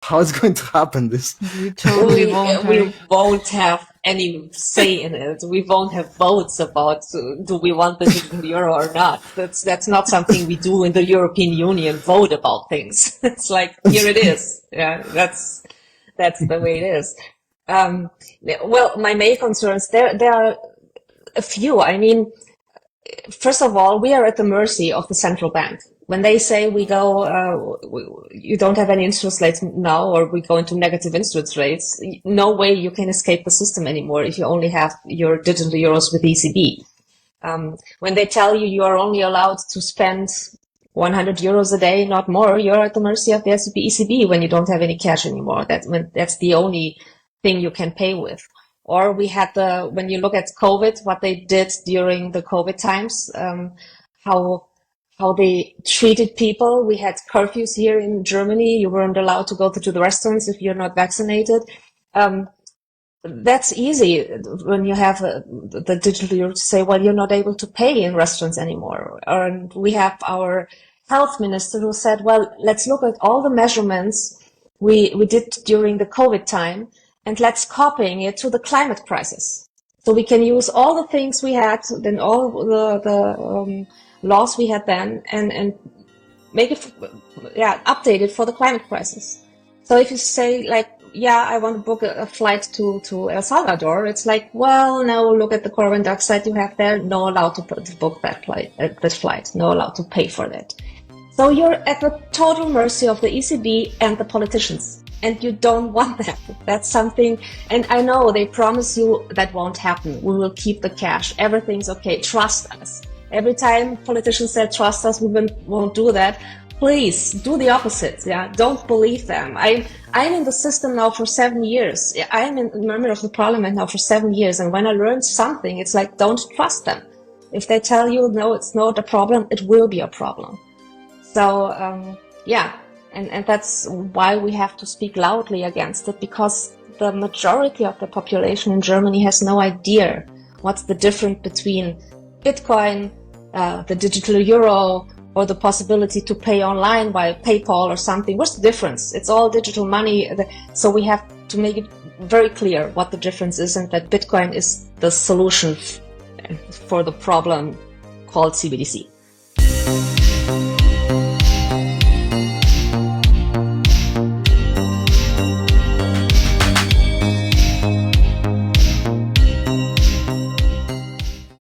how it's going to happen this. We totally we won't have any say in it. We won't have votes about do we want the digital euro or not. That's not something we do in the European Union, vote about things. It's like, here it is. Yeah, that's the way it is. Well, my main concerns, there are a few. I mean, first of all, we are at the mercy of the central bank. When they say you don't have any interest rates now, or we go into negative interest rates, no way you can escape the system anymore if you only have your digital euros with ECB. When they tell you you are only allowed to spend 100 euros a day, not more, you're at the mercy of the ECB when you don't have any cash anymore. That's the only thing you can pay with. Or we had when you look at COVID, what they did during the COVID times, how they treated people. We had curfews here in Germany. You weren't allowed to go to the restaurants if you're not vaccinated. That's easy when you have the digital euro to say, well, you're not able to pay in restaurants anymore. And we have our health minister who said, well, let's look at all the measurements we did during the COVID time, and let's copying it to the climate crisis. So we can use all the things we had, then all the laws we had then, and make it, update it for the climate crisis. So if you say, like, yeah, I want to book a flight to El Salvador, it's like, well, now look at the carbon dioxide you have there, no allowed to book that flight, no allowed to pay for that. So you're at the total mercy of the ECB and the politicians, and you don't want that. That's something, and I know they promise you that won't happen. We will keep the cash. Everything's okay. Trust us. Every time politicians say, trust us, we won't do that. Please do the opposite. Yeah, don't believe them. I'm in the system now for 7 years. I'm a member of the parliament now for 7 years. And when I learned something, it's like, don't trust them. If they tell you, no, it's not a problem, it will be a problem. So, and that's why we have to speak loudly against it, because the majority of the population in Germany has no idea what's the difference between Bitcoin, the digital euro, or the possibility to pay online by PayPal or something. What's the difference? It's all digital money. So we have to make it very clear what the difference is, and that Bitcoin is the solution for the problem called CBDC.